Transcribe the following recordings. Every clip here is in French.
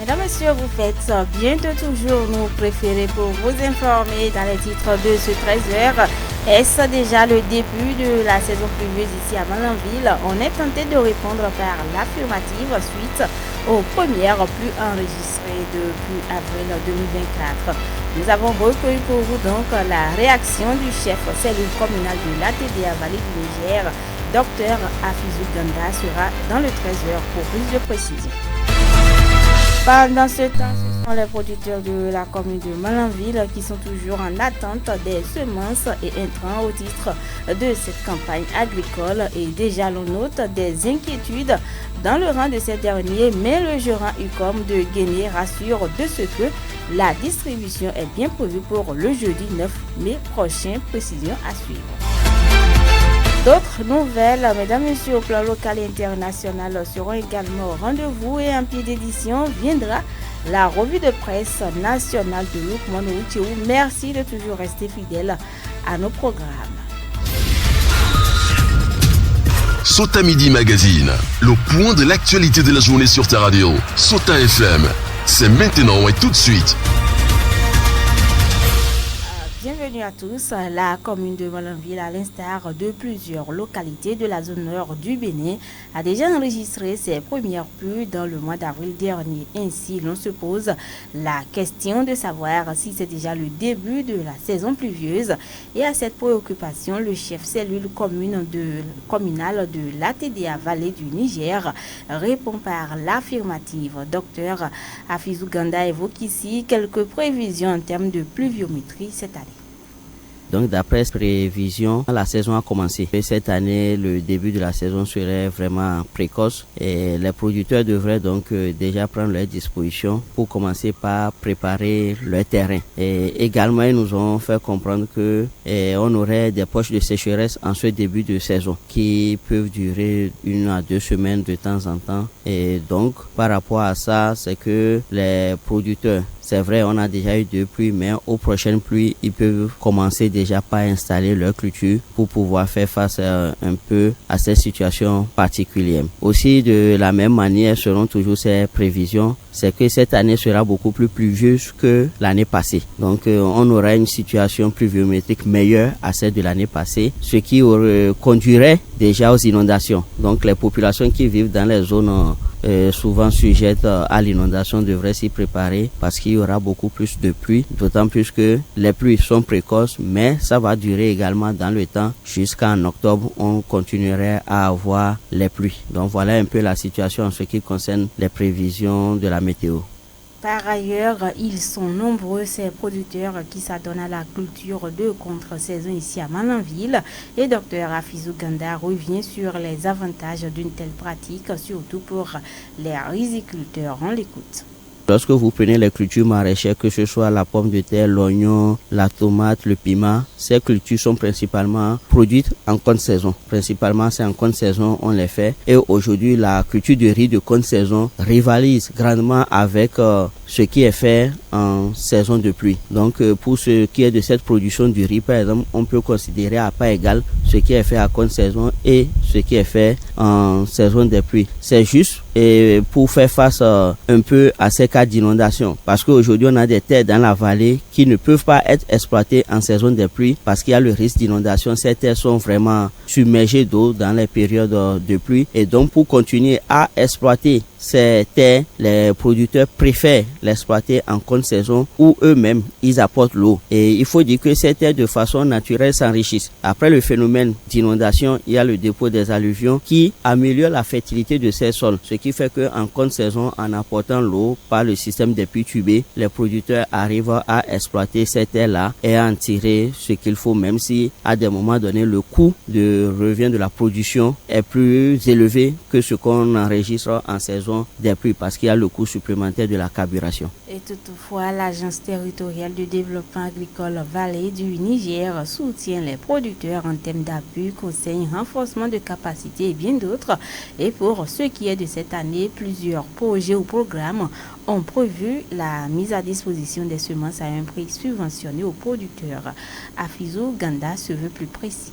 Mesdames, Messieurs, vous faites bien de toujours nous préférer pour vous informer dans les titres de ce 13h. Est-ce déjà le début de la saison pluvieuse ici à Malanville? On est tenté de répondre par l'affirmative suite aux premières pluies enregistrées depuis avril 2024. Nous avons recueilli pour vous donc la réaction du chef cellule communale de l'ATDA Vallée du Niger, Dr Afizou Ganda, sera dans le 13h pour plus de précision. Pendant ce temps, ce sont les producteurs de la commune de Malanville qui sont toujours en attente des semences et intrants au titre de cette campagne agricole. Et déjà, l'on note des inquiétudes dans le rang de ces derniers, mais le gérant UCOM de Guéné rassure de ce que la distribution est bien prévue pour le jeudi 9 mai prochain. Précision à suivre. D'autres nouvelles, mesdames et messieurs, au plan local et international seront également au rendez-vous et en pied d'édition viendra la revue de presse nationale de Lukman Ouchiou. Merci de toujours rester fidèles à nos programmes. Sota Midi Magazine, le point de l'actualité de la journée sur ta radio. Sota FM, c'est maintenant et tout de suite. Bienvenue à tous. La commune de Malanville, à l'instar de plusieurs localités de la zone nord du Bénin, a déjà enregistré ses premières pluies dans le mois d'avril dernier. Ainsi, l'on se pose la question de savoir si c'est déjà le début de la saison pluvieuse. Et à cette préoccupation, le chef cellule communale de l'ATDA Vallée du Niger répond par l'affirmative. Dr Afizou Ganda évoque ici quelques prévisions en termes de pluviométrie cette année. Donc d'après ces prévisions, la saison a commencé. Et cette année, le début de la saison serait vraiment précoce et les producteurs devraient donc déjà prendre leurs dispositions pour commencer par préparer leur terrain. Et également, ils nous ont fait comprendre que on aurait des poches de sécheresse en ce début de saison qui peuvent durer 1 à 2 semaines de temps en temps. Et donc, par rapport à ça, c'est que les producteurs, c'est vrai, on a déjà eu 2 pluies, mais aux prochaines pluies, ils peuvent commencer déjà par installer leur culture pour pouvoir faire face un peu à ces situations particulières. Aussi, de la même manière, selon toujours ces prévisions, c'est que cette année sera beaucoup plus pluvieuse que l'année passée. Donc, on aura une situation pluviométrique meilleure à celle de l'année passée, ce qui conduirait déjà aux inondations. Donc, les populations qui vivent dans les zones souvent sujettes à l'inondation devraient s'y préparer parce qu'il y aura beaucoup plus de pluie, d'autant plus que les pluies sont précoces, mais ça va durer également dans le temps. Jusqu'en octobre, on continuerait à avoir les pluies. Donc voilà un peu la situation en ce qui concerne les prévisions de la météo. Par ailleurs, ils sont nombreux ces producteurs qui s'adonnent à la culture de contre-saison ici à Malanville. Et Dr Afizou Ganda revient sur les avantages d'une telle pratique, surtout pour les riziculteurs. On l'écoute. Lorsque vous prenez les cultures maraîchères, que ce soit la pomme de terre, l'oignon, la tomate, le piment, ces cultures sont principalement produites en contre-saison. Principalement, c'est en contre-saison on les fait. Et aujourd'hui, la culture de riz de contre-saison rivalise grandement avec ce qui est fait en saison de pluie. Donc, pour ce qui est de cette production du riz, par exemple, on peut considérer à part égale ce qui est fait à contre-saison et ce qui est fait en saison des pluies. C'est juste et pour faire face un peu à ces cas d'inondation. Parce qu'aujourd'hui, on a des terres dans la vallée qui ne peuvent pas être exploitées en saison des pluies parce qu'il y a le risque d'inondation. Ces terres sont vraiment submergées d'eau dans les périodes de pluie. Et donc, pour continuer à exploiter ces terres, les producteurs préfèrent l'exploiter en contre-saison où eux-mêmes, ils apportent l'eau. Et il faut dire que ces terres, de façon naturelle, s'enrichissent. Après le phénomène d'inondation, il y a le dépôt des alluvions qui améliore la fertilité de ces sols. Ce qui fait qu'en contre-saison, en apportant l'eau par le système des puits tubés, les producteurs arrivent à exploiter ces terres-là et à en tirer ce qu'il faut, même si à des moments donnés, le coût de revient de la production est plus élevé que ce qu'on enregistre en saison des pluies parce qu'il y a le coût supplémentaire de la carburation. Et toutefois, l'Agence territoriale de développement agricole Vallée du Niger soutient les producteurs en termes d'appui, conseils, renforcement de capacité et bien d'autres. Et pour ce qui est de cette année, plusieurs projets ou programmes ont prévu la mise à disposition des semences à un prix subventionné aux producteurs. Afizou Ganda se veut plus précis.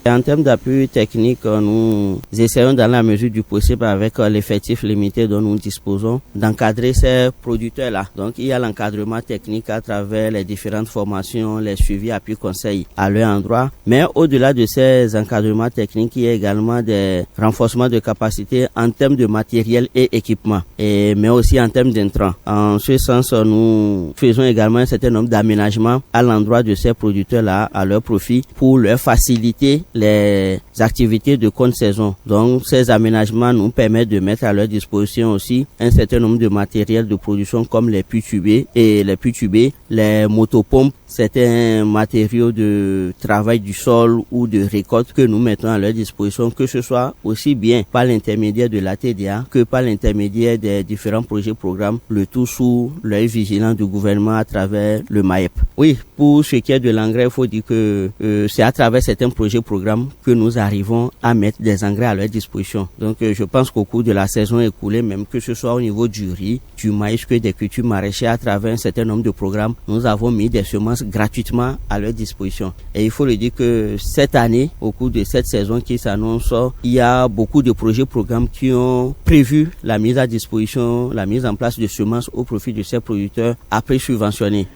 En termes d'appui technique, nous essayons dans la mesure du possible avec l'effectif limité dont nous disposons d'encadrer ces producteurs-là. Donc il y a l'encadrement technique à travers les différentes formations, les suivis, appui conseils à leur endroit. Mais au-delà de ces encadrements techniques, il y a également des renforcements de capacité en termes de matériel et équipement, mais aussi en termes d'intrants. En ce sens, nous faisons également un certain nombre d'aménagements à l'endroit de ces producteurs-là à leur profit pour leur faciliter les activités de contre-saison. Donc ces aménagements nous permettent de mettre à leur disposition aussi un certain nombre de matériels de production comme les puits tubés, les motopompes, certains matériaux de travail du sol ou de récolte que nous mettons à leur disposition, que ce soit aussi bien par l'intermédiaire de la TDA que par l'intermédiaire des différents projets programmes, le tout sous l'œil vigilant du gouvernement à travers le MAEP. Oui, pour ce qui est de l'engrais, il faut dire que c'est à travers certains projets programmes que nous arrivons à mettre des engrais à leur disposition. Donc je pense qu'au cours de la saison écoulée, même que ce soit au niveau du riz, du maïs, que des cultures maraîchères, à travers un certain nombre de programmes, nous avons mis des semences gratuitement à leur disposition. Et il faut le dire que cette année, au cours de cette saison qui s'annonce, il y a beaucoup de projets programmes qui ont prévu la mise à disposition, la mise en place de semences au profit de ces producteurs après subventionnés.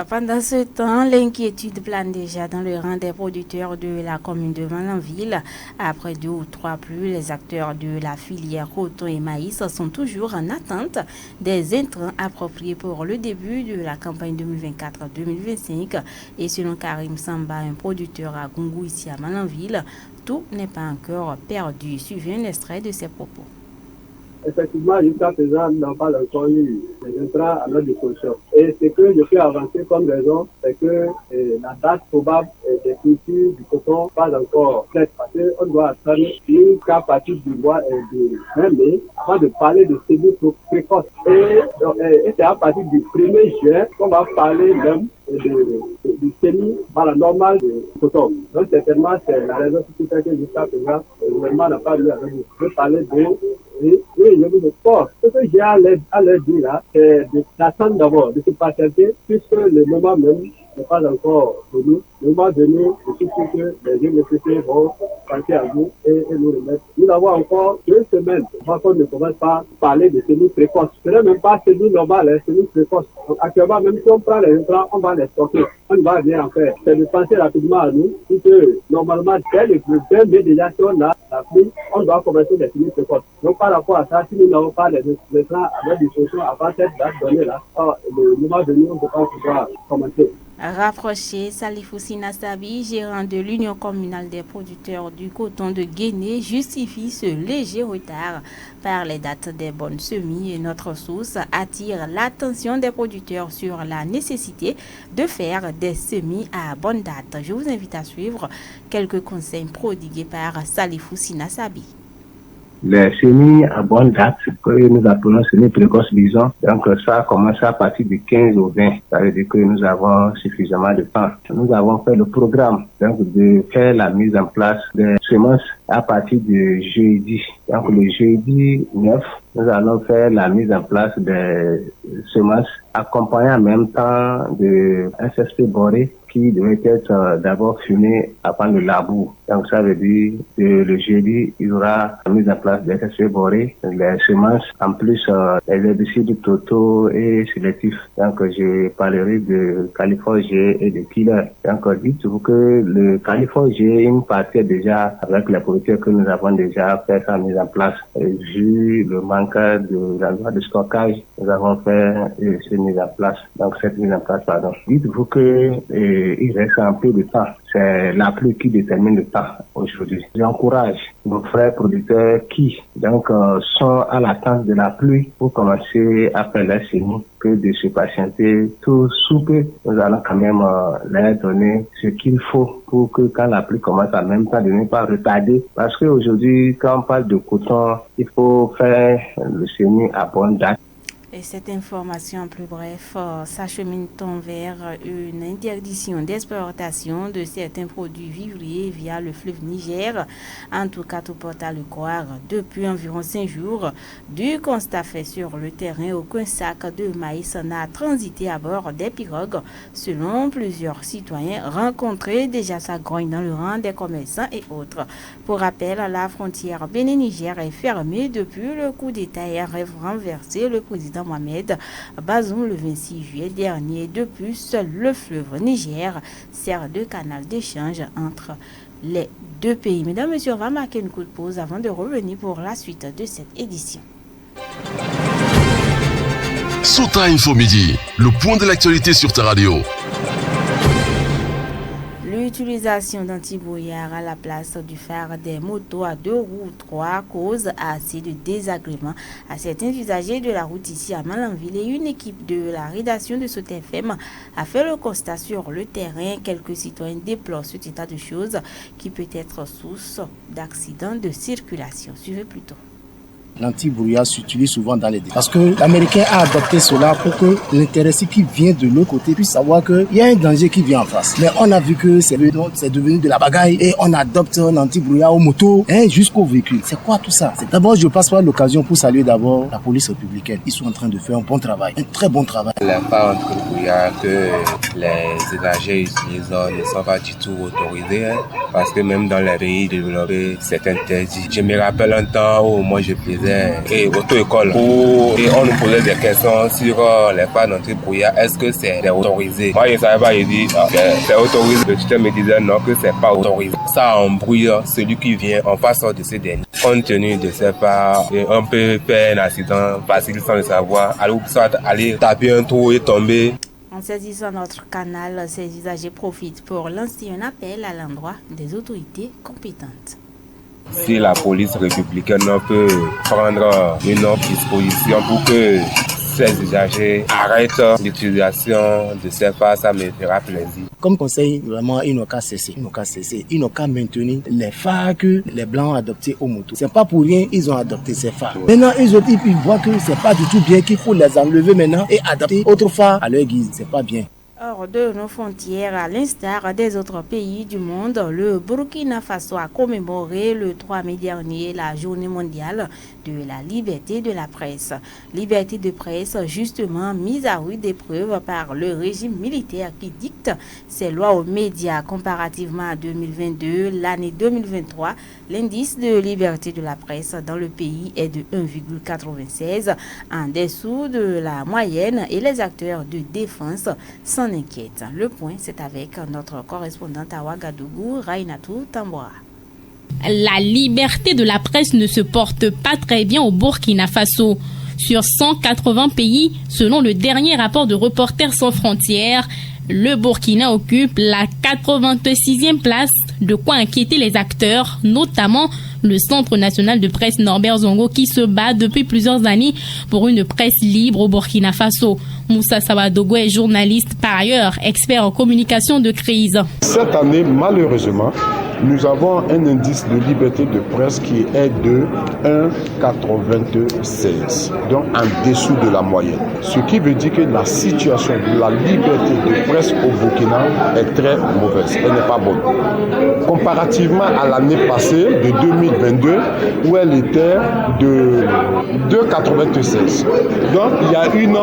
Pendant ce temps, l'inquiétude plane déjà dans le rang des producteurs de la commune de Malanville. Après 2 ou 3 pluies, les acteurs de la filière coton et maïs sont toujours en attente des intrants appropriés pour le début de la campagne 2024-2025. Et selon Karim Samba, un producteur à Gungu ici à Malanville, tout n'est pas encore perdu. Suivez un extrait de ses propos. Effectivement, jusqu'à présent, nous n'avons pas encore eu les intrants à notre disposition. Et ce que je peux avancer comme raison, c'est que la date probable des cultures du coton n'est pas encore faite, parce qu'on doit attendre jusqu'à partir du mois de mai avant de parler de semis précoces. Et c'est à partir du 1er juin qu'on va parler même du semis par la normale du coton. Donc certainement, c'est la raison qui fait que jusqu'à présent, le gouvernement n'a pas eu avec nous. Je veux parler oui, je vous le force. Ce que j'ai à leur dire là, c'est d'attendre d'abord, de se patienter, puisque le moment même n'est pas encore venu. Le moment venu, je suis sûr que les universités vont penser à nous et nous remettre. Nous avons encore 2 semaines avant qu'on ne commence pas à parler de semis précoces. Ce n'est même pas semis normal, semis précoces. Donc actuellement, même si on prend les intrants, on va les stocker. On ne va rien en faire. C'est de penser rapidement à nous, puisque normalement, dès mai déjà, si on a la pluie, on doit commencer les semis précoces. Donc par rapport à ça, si nous n'avons pas les intrants à notre disposition avant cette date donnée là, le moment venu, on ne peut pas pouvoir commencer. Rapproché, Salifou Sinasabi, gérant de l'Union communale des producteurs du coton de Guinée, justifie ce léger retard par les dates des bonnes semis et notre source attire l'attention des producteurs sur la nécessité de faire des semis à bonne date. Je vous invite à suivre quelques conseils prodigués par Salifou Sinasabi. Les semis à bonne date, que nous appelons semis précoces, disons, donc ça a commencé à partir du 15 au 20. Ça veut dire que nous avons suffisamment de temps. Nous avons fait le programme, donc de faire la mise en place des semences à partir du jeudi. Donc le jeudi 9, nous allons faire la mise en place des semences accompagnées en même temps de SSP boré qui devait être d'abord fumé avant le labour. Donc ça veut dire que le jeudi, il y aura la mise en place des SSP boré, les semences, en plus les herbicides totaux et sélectifs. Donc je parlerai de Califorge et de Killer. Donc dites-vous que le Califorge, une partie déjà avec les producteurs que nous avons déjà fait sa mise en place. Et vu le manque de l'endroit de stockage, nous avons fait cette mise en place. Donc cette mise en place, pardon. Dites-vous que il reste un peu de temps. C'est la pluie qui détermine le temps aujourd'hui. J'encourage nos frères producteurs qui donc sont à l'attente de la pluie pour commencer à faire la semis que de se patienter tout sous peu. Nous allons quand même leur donner ce qu'il faut pour que quand la pluie commence en même temps de ne pas retarder. Parce qu'aujourd'hui, quand on parle de coton, il faut faire le semis à bonne date. Et cette information, en plus bref, s'achemine-t-on vers une interdiction d'exportation de certains produits vivriers via le fleuve Niger. En tout cas, tout porte à le croire. Depuis environ 5 jours, du constat fait sur le terrain, aucun sac de maïs n'a transité à bord des pirogues. Selon plusieurs citoyens rencontrés, déjà ça grogne dans le rang des commerçants et autres. Pour rappel, la frontière Bénin-Niger est fermée depuis le coup d'État et a renversé le président Mohamed Bazoum le 26 juillet dernier. Depuis, seul le fleuve Niger sert de canal d'échange entre les deux pays. Mesdames et messieurs, on va marquer une courte pause avant de revenir pour la suite de cette édition. Sota Info Midi, le point de l'actualité sur ta radio. L'utilisation d'antibrouillard à la place du phare des motos à 2 roues 3 cause assez de désagréments à certains usagers de la route ici à Malanville, et une équipe de la rédaction de Sota FM a fait le constat sur le terrain. Quelques citoyens déplorent cet état de choses qui peut être source d'accidents de circulation. Suivez plutôt. L'anti-brouillard s'utilise souvent dans les débats. Parce que l'Américain a adopté cela pour que l'intéressé qui vient de l'autre côté puisse savoir qu'il y a un danger qui vient en face. Mais on a vu que c'est devenu de la bagaille et on adopte l'anti-brouillard aux motos jusqu'au véhicule. C'est quoi tout ça? D'abord, je passe par l'occasion pour saluer d'abord la police républicaine. Ils sont en train de faire un bon travail, un très bon travail. Les phares anti-brouillard que les usagers utilisent ne sont pas du tout autorisés, parce que même dans les pays développés, c'est interdit. Je me rappelle un temps où moi je faisais auto-école et on nous posait des questions sur les phares anti-brouillard. Est-ce que c'est autorisé? Moi je ne savais pas, je dis c'est autorisé. Le tuteur me disait non, que c'est pas autorisé. Ça embrouille celui qui vient en face de ces derniers. Compte tenu de ces phares, on peut faire un accident facile sans le savoir, aller taper un trou et tomber. En saisissant notre canal, ces usagers profitent pour lancer un appel à l'endroit des autorités compétentes. Si la police républicaine peut prendre une autre disposition pour que ces usagers arrêtent l'utilisation de ces phares, ça me fera plaisir. Comme conseil, vraiment, ils n'ont qu'à cesser. Ils n'ont qu'à maintenir les phares que les Blancs ont adoptés aux motos. C'est pas pour rien ils ont adopté ces phares. Maintenant, ils voient que c'est pas du tout bien, qu'il faut les enlever maintenant et adapter autres phares à leur guise. C'est pas bien. Hors de nos frontières, à l'instar des autres pays du monde, le Burkina Faso a commémoré le 3 mai dernier la journée mondiale de la liberté de la presse. Liberté de presse justement mise à rude épreuve par le régime militaire qui dicte ses lois aux médias. Comparativement à 2022, l'année 2023, l'indice de liberté de la presse dans le pays est de 1,96, en dessous de la moyenne, et les acteurs de défense s'en inquiètent. Le point, c'est avec notre correspondante à Ouagadougou, Rainatou Tambora. La liberté de la presse ne se porte pas très bien au Burkina Faso. Sur 180 pays, selon le dernier rapport de Reporters sans frontières, le Burkina occupe la 86e place, de quoi inquiéter les acteurs, notamment le Centre national de presse Norbert Zongo qui se bat depuis plusieurs années pour une presse libre au Burkina Faso. Moussa Sawadogo est journaliste, par ailleurs expert en communication de crise. Cette année, malheureusement, nous avons un indice de liberté de presse qui est de 1,96, donc en dessous de la moyenne. Ce qui veut dire que la situation de la liberté de presse au Burkina est très mauvaise, elle n'est pas bonne. Comparativement à l'année passée, de 2022, où elle était de 2,96. Donc il y a une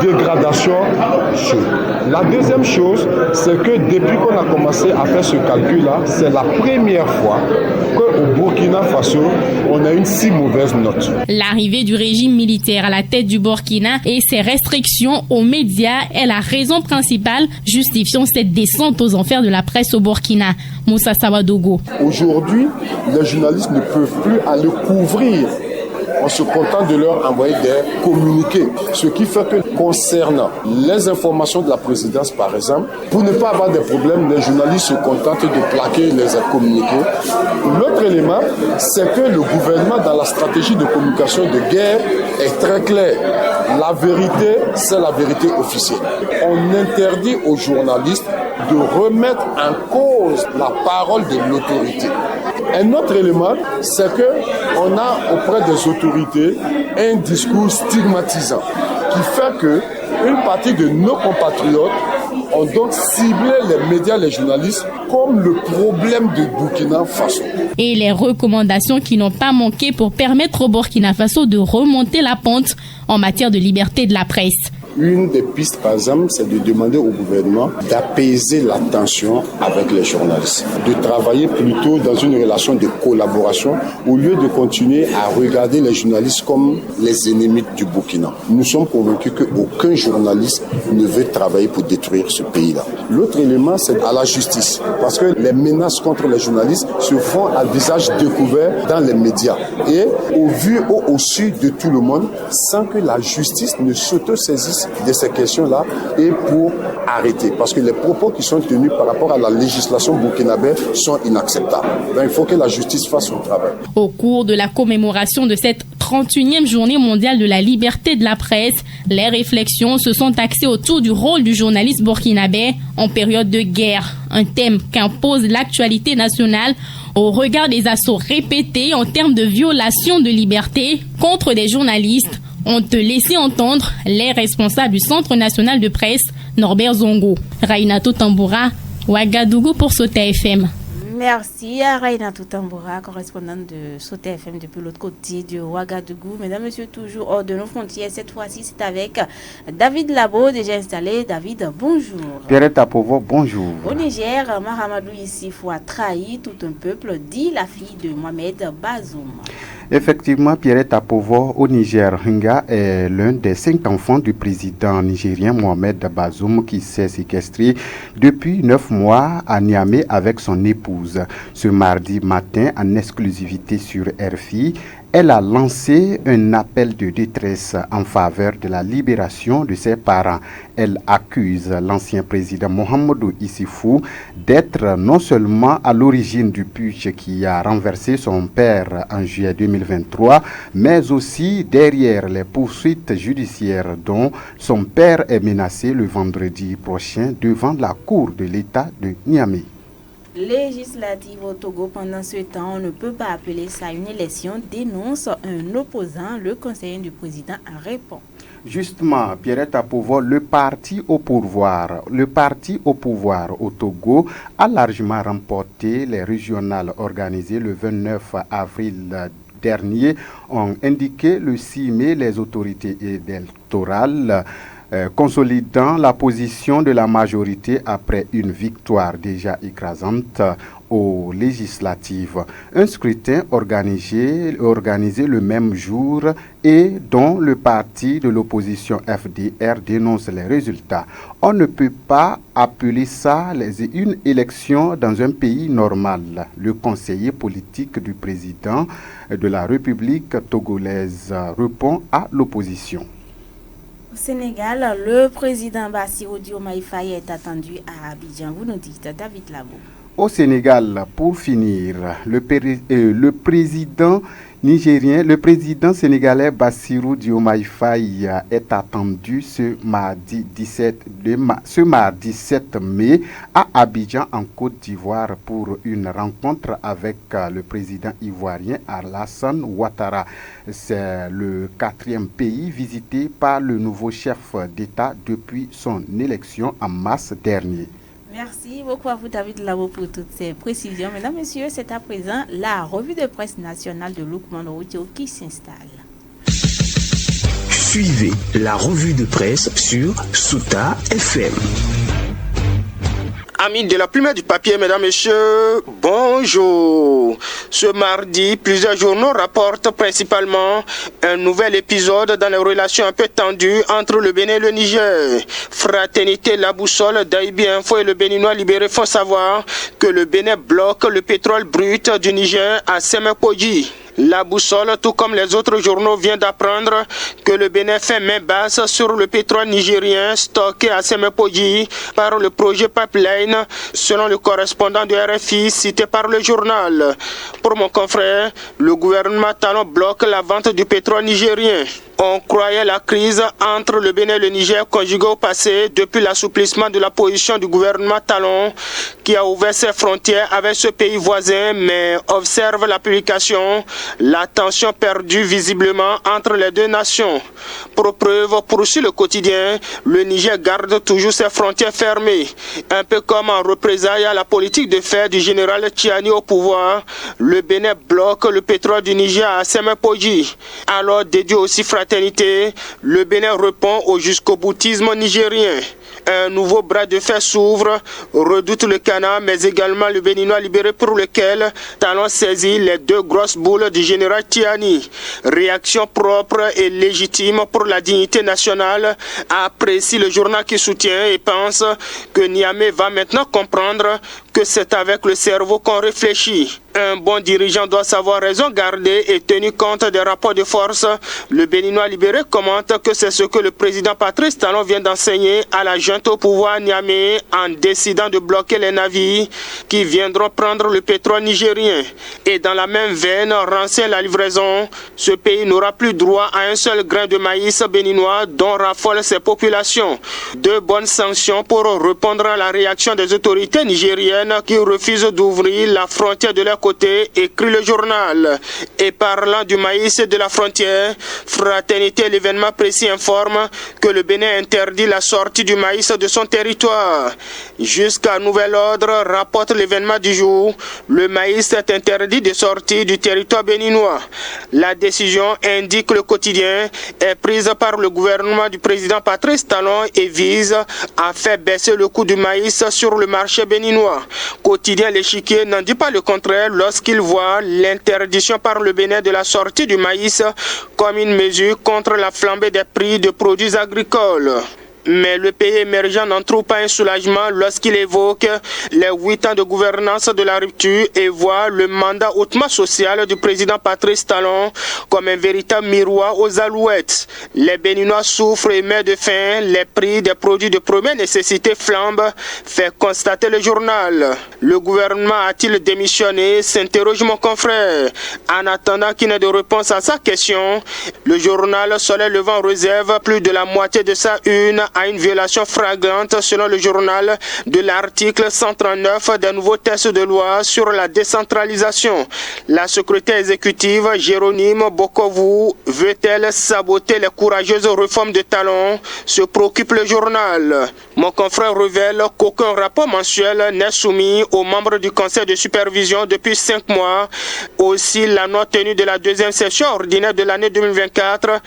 dégradation. La deuxième chose, c'est que depuis qu'on a commencé à faire ce calcul-là, c'est la première fois qu'au Burkina Faso, on a une si mauvaise note. L'arrivée du régime militaire à la tête du Burkina et ses restrictions aux médias est la raison principale justifiant cette descente aux enfers de la presse au Burkina. Moussa Sawadogo. Aujourd'hui, les journalistes ne peuvent plus aller couvrir. On se contente de leur envoyer des communiqués. Ce qui fait que concernant les informations de la présidence, par exemple, pour ne pas avoir de problèmes, les journalistes se contentent de plaquer les communiqués. L'autre élément, c'est que le gouvernement, dans la stratégie de communication de guerre, est très clair. La vérité, c'est la vérité officielle. On interdit aux journalistes de remettre en cause la parole de l'autorité. Un autre élément, c'est qu'on a auprès des autorités un discours stigmatisant qui fait que une partie de nos compatriotes ont donc ciblé les médias, les journalistes comme le problème du Burkina Faso. Et les recommandations qui n'ont pas manqué pour permettre au Burkina Faso de remonter la pente en matière de liberté de la presse. Une des pistes, par exemple, c'est de demander au gouvernement d'apaiser la tension avec les journalistes, de travailler plutôt dans une relation de collaboration au lieu de continuer à regarder les journalistes comme les ennemis du Burkina. Nous sommes convaincus qu'aucun journaliste ne veut travailler pour détruire ce pays-là. L'autre élément, c'est à la justice, parce que les menaces contre les journalistes se font à visage découvert dans les médias et au vu au su de tout le monde, sans que la justice ne s'autosaisisse de ces questions-là et pour arrêter. Parce que les propos qui sont tenus par rapport à la législation burkinabé sont inacceptables. Donc, il faut que la justice fasse son travail. Au cours de la commémoration de cette 31e journée mondiale de la liberté de la presse, les réflexions se sont axées autour du rôle du journaliste burkinabé en période de guerre, un thème qu'impose l'actualité nationale au regard des assauts répétés en termes de violation de liberté contre des journalistes, ont laissé entendre les responsables du Centre national de presse, Norbert Zongo. Rainato Tamboura, Ouagadougou pour Sota FM. Merci à Rainato Tamboura, correspondante de Sota FM depuis l'autre côté de Ouagadougou. Mesdames, Messieurs, toujours hors de nos frontières. Cette fois-ci, c'est avec David Labo, déjà installé. David, bonjour. Pierrette Apovo, bonjour. Au Niger, Mahamadou Issifou a trahi tout un peuple, dit la fille de Mohamed Bazoum. Effectivement, Pierrette Apovo, au Niger, Hinga est l'un des 5 enfants du président nigérien Mohamed Bazoum qui s'est séquestré depuis 9 mois à Niamey avec son épouse. Ce mardi matin, en exclusivité sur RFI, elle a lancé un appel de détresse en faveur de la libération de ses parents. Elle accuse l'ancien président Mahamadou Issifou d'être non seulement à l'origine du putsch qui a renversé son père en juillet 2023, mais aussi derrière les poursuites judiciaires dont son père est menacé le vendredi prochain devant la cour de l'État de Niamey. Législative au Togo, pendant ce temps, on ne peut pas appeler ça une élection, dénonce un opposant. Le conseiller du président répond. Justement, Pierrette Apovo, le parti au pouvoir au Togo a largement remporté les régionales organisées le 29 avril dernier, ont indiqué le 6 mai les autorités électorales, consolidant la position de la majorité après une victoire déjà écrasante aux législatives. Un scrutin organisé le même jour et dont le parti de l'opposition FDR dénonce les résultats. On ne peut pas appeler ça une élection dans un pays normal. Le conseiller politique du président de la République togolaise répond à l'opposition. Au Sénégal, le président Bassirou Diomaye Faye est attendu à Abidjan. Vous nous dites, David Labo. Au Sénégal, pour finir, le président sénégalais Bassirou Diomaye Faye est attendu ce mardi 7 mai à Abidjan en Côte d'Ivoire pour une rencontre avec le président ivoirien Alassane Ouattara. C'est le 4e pays visité par le nouveau chef d'État depuis son élection en mars dernier. Merci beaucoup à vous, David Labo, pour toutes ces précisions. Mesdames, Messieurs, c'est à présent la revue de presse nationale de Lukman Oudjo qui s'installe. Suivez la revue de presse sur Sota FM. Amis de la plume et du papier, mesdames, messieurs, bonjour. Ce mardi, plusieurs journaux rapportent principalement un nouvel épisode dans les relations un peu tendues entre le Bénin et le Niger. Fraternité, la boussole, Daibi Info et le Béninois libéré font savoir que le Bénin bloque le pétrole brut du Niger à Semekoji. La boussole, tout comme les autres journaux, vient d'apprendre que le Bénin fait main basse sur le pétrole nigérien stocké à Semekoji par le projet Pipeline, selon le correspondant de RFI cité par le journal. Pour mon confrère, le gouvernement talon bloque la vente du pétrole nigérien. On croyait la crise entre le Bénin et le Niger conjuguée au passé depuis l'assouplissement de la position du gouvernement Talon qui a ouvert ses frontières avec ce pays voisin, mais observe la publication, la tension perdue visiblement entre les deux nations. Pour preuve, poursuit le quotidien, le Niger garde toujours ses frontières fermées. Un peu comme en représailles à la politique de fer du général Tchiani au pouvoir, le Bénin bloque le pétrole du Niger à Semepoji. Alors dédié aussi fraternité, le Bénin répond au jusqu'au-boutisme nigérien. Un nouveau bras de fer s'ouvre, redoute le Cana, mais également le Béninois libéré pour lequel Talon saisit les deux grosses boules du général Tiani. Réaction propre et légitime pour la dignité nationale, apprécie le journal qui soutient et pense que Niamey va maintenant comprendre que c'est avec le cerveau qu'on réfléchit. Un bon dirigeant doit savoir raison garder et tenir compte des rapports de force. Le Béninois libéré commente que c'est ce que le président Patrice Talon vient d'enseigner à la junte au pouvoir Niamey en décidant de bloquer les navires qui viendront prendre le pétrole nigérien. Et dans la même veine, renseigne la livraison. Ce pays n'aura plus droit à un seul grain de maïs béninois dont raffolent ses populations. Deux bonnes sanctions pour répondre à la réaction des autorités nigériennes qui refusent d'ouvrir la frontière de leur côté, écrit le journal. Et parlant du maïs et de la frontière, Fraternité, l'événement précis informe que le Bénin interdit la sortie du maïs de son territoire. Jusqu'à nouvel ordre, rapporte l'événement du jour, le maïs est interdit de sortir du territoire béninois. La décision, indique le quotidien, est prise par le gouvernement du président Patrice Talon et vise à faire baisser le coût du maïs sur le marché béninois. Quotidien L'Échiquier n'en dit pas le contraire lorsqu'il voit l'interdiction par le Bénin de la sortie du maïs comme une mesure contre la flambée des prix de produits agricoles. Mais le pays émergent n'en trouve pas un soulagement lorsqu'il évoque les 8 ans de gouvernance de la rupture et voit le mandat hautement social du président Patrice Talon comme un véritable miroir aux alouettes. Les Béninois souffrent et meurent de faim, les prix des produits de première nécessité flambent, fait constater le journal. Le gouvernement a-t-il démissionné, s'interroge mon confrère. En attendant qu'il n'ait de réponse à sa question, le journal Soleil Levant réserve plus de la moitié de sa une à une violation flagrante selon le journal de l'article 139 des nouveaux textes de loi sur la décentralisation. La secrétaire exécutive Jérôme Bokovu veut-elle saboter les courageuses réformes de Talon, se préoccupe le journal. Mon confrère révèle qu'aucun rapport mensuel n'est soumis aux membres du conseil de supervision depuis 5 mois. Aussi, la non tenue de la deuxième session ordinaire de l'année 2024,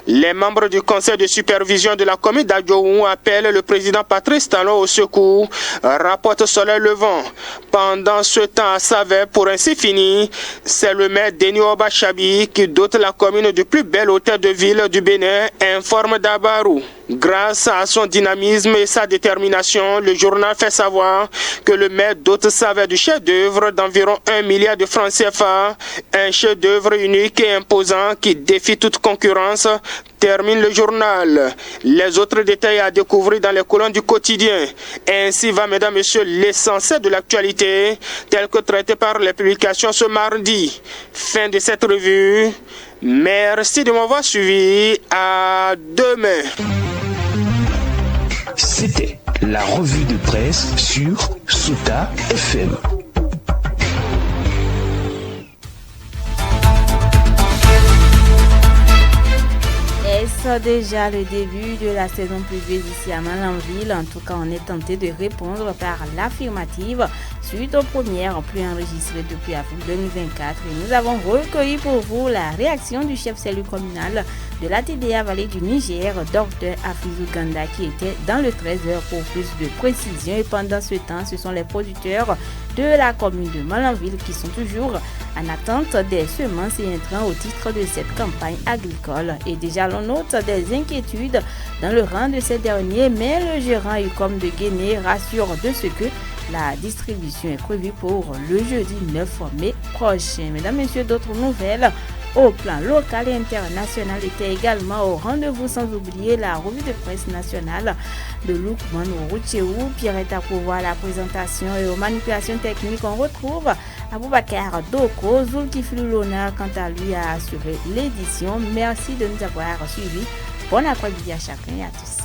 les membres du conseil de supervision de la commune d'Adjo appelle le président Patrice Talon au secours, rapporte Soleil Levant. Pendant ce temps à Savè, pour ainsi finir, c'est le maire Denis Obachabi qui dote la commune du plus bel hôtel de ville du Bénin, informe Dabarou. Grâce à son dynamisme et sa détermination, le journal fait savoir que le maire dote Savè du chef-d'œuvre d'environ 1 milliard de francs CFA, un chef-d'œuvre unique et imposant qui défie toute concurrence, termine le journal. Les autres détails à découvrir dans les colonnes du quotidien. Ainsi va, mesdames, messieurs, l'essentiel de l'actualité, tel que traité par les publications ce mardi. Fin de cette revue. Merci de m'avoir suivi. À demain. C'était la revue de presse sur Souta FM. Est-ce déjà le début de la saison pluvieuse ici à Malanville? En tout cas, on est tenté de répondre par l'affirmative suite aux premières pluies enregistrées depuis avril 2024. Et nous avons recueilli pour vous la réaction du chef cellule communal de la TDA Vallée du Niger, Dr Afizou Ganda, qui était dans le 13h pour plus de précision. Et pendant ce temps, ce sont les producteurs de la commune de Malanville qui sont toujours en attente des semences et intrants au titre de cette campagne agricole. Et déjà, l'on note des inquiétudes dans le rang de ces derniers, mais le gérant Ucom de Guinée rassure de ce que la distribution est prévue pour le jeudi 9 mai prochain. Mesdames, Messieurs, d'autres nouvelles au plan local et international étaient également au rendez-vous, sans oublier la revue de presse nationale de Lukman Roucheou. Pierrette à pouvoir la présentation et aux manipulations techniques. On retrouve Aboubakar Doko, Zulkifli l'honneur quant à lui a assuré l'édition. Merci de nous avoir suivis. Bon après-midi à chacun et à tous.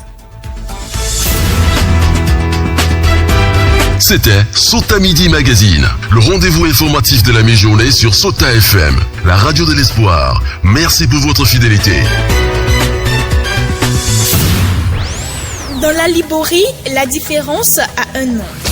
C'était Sota Midi Magazine, le rendez-vous informatif de la mi-journée sur Sota FM, la radio de l'espoir. Merci pour votre fidélité. Dans la Liborie, la différence a un nom.